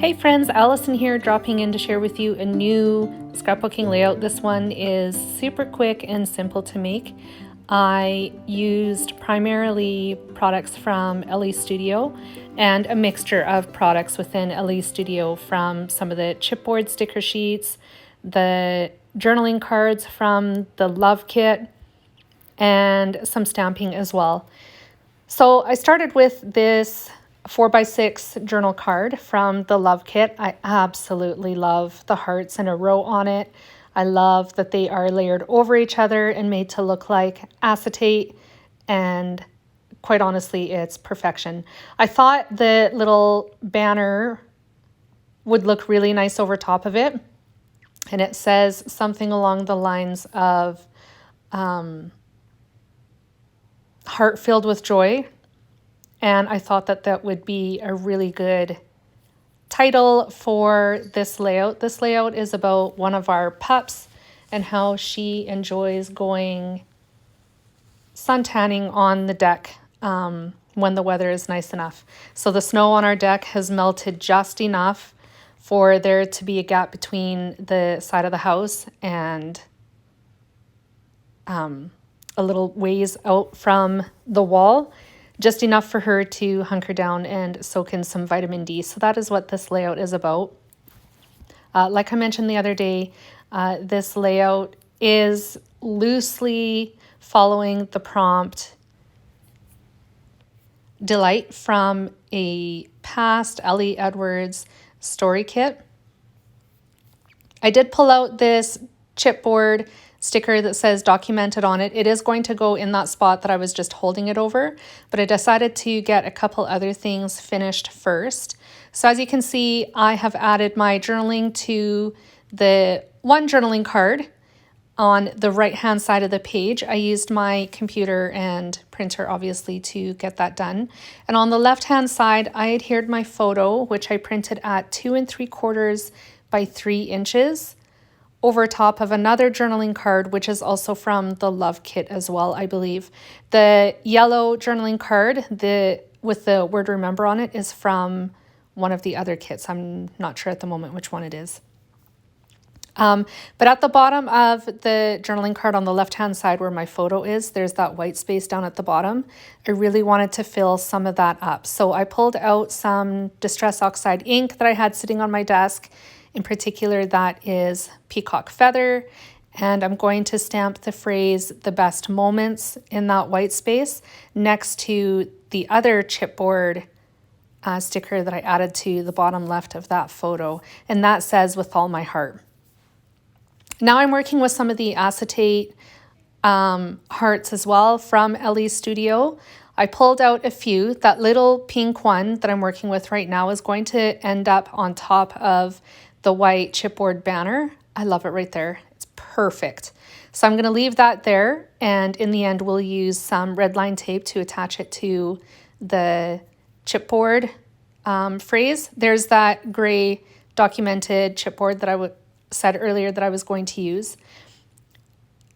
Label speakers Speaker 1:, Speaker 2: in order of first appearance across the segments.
Speaker 1: Hey friends, Allison here, dropping in to share with you a new scrapbooking layout. This one is super quick and simple to make. I used primarily products from Elle Studio and a mixture of products within Elle Studio, from some of the chipboard sticker sheets, the journaling cards from the Love Kit, and some stamping as well. So I started with this 4x6 journal card from the Love Kit. I absolutely love the hearts in a row on it. I love that they are layered over each other and made to look like acetate, and quite honestly, it's perfection. I thought the little banner would look really nice over top of it, and it says something along the lines of heart filled with joy. And I thought that that would be a really good title for this layout. This layout is about one of our pups and how she enjoys going suntanning on the deck when the weather is nice enough. So the snow on our deck has melted just enough for there to be a gap between the side of the house and a little ways out from the wall. Just enough for her to hunker down and soak in some vitamin D. So that is what this layout is about. Like I mentioned the other day, this layout is loosely following the prompt Delight from a past Ellie Edwards story kit. I did pull out this chipboard sticker that says documented on it. It is going to go in that spot that I was just holding it over, but I decided to get a couple other things finished first. So as you can see, I have added my journaling to the one journaling card on the right hand side of the page. I used my computer and printer obviously to get that done. And on the left hand side, I adhered my photo, which I printed at 2 3/4 by 3 inches, over top of another journaling card, which is also from the Love Kit as well, I believe. The yellow journaling card, with the word remember on it, is from one of the other kits. I'm not sure at the moment which one it is. But at the bottom of the journaling card on the left-hand side where my photo is, there's that white space down at the bottom. I really wanted to fill some of that up. So I pulled out some Distress Oxide ink that I had sitting on my desk. In particular, that is Peacock Feather, and I'm going to stamp the phrase "the best moments" in that white space next to the other chipboard sticker that I added to the bottom left of that photo, and that says "with all my heart." Now I'm working with some of the acetate hearts as well from Elle Studio. I pulled out a few. That little pink one that I'm working with right now is going to end up on top of the white chipboard banner. I love it right there. It's perfect. So I'm going to leave that there, and in the end we'll use some red line tape to attach it to the chipboard phrase. There's that gray documented chipboard that I said earlier that I was going to use.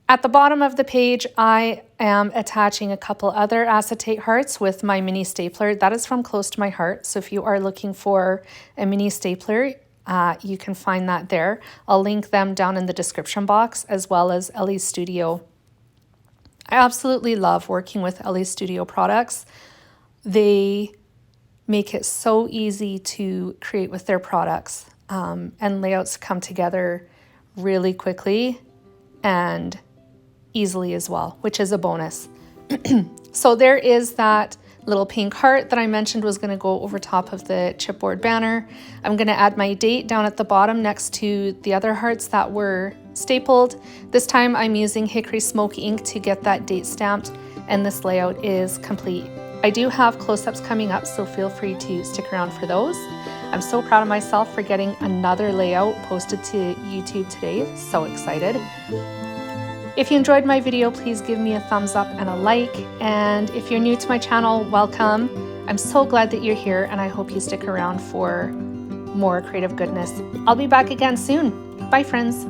Speaker 1: At the bottom of the page, I am attaching a couple other acetate hearts with my mini stapler. That is from Close to My Heart. So if you are looking for a mini stapler, you can find that there. I'll link them down in the description box, as well as Elle Studio. I absolutely love working with Elle Studio products. They make it so easy to create with their products, and layouts come together really quickly and easily as well, which is a bonus. So there is that little pink heart that I mentioned was going to go over top of the chipboard banner. I'm going to add my date down at the bottom next to the other hearts that were stapled. This time I'm using Hickory Smoke ink to get that date stamped, and this layout is complete. I do have close-ups coming up, so feel free to stick around for those. I'm so proud of myself for getting another layout posted to YouTube today. So excited. If you enjoyed my video, please give me a thumbs up and a like. And if you're new to my channel, welcome. I'm so glad that you're here, and I hope you stick around for more creative goodness. I'll be back again soon. Bye, friends.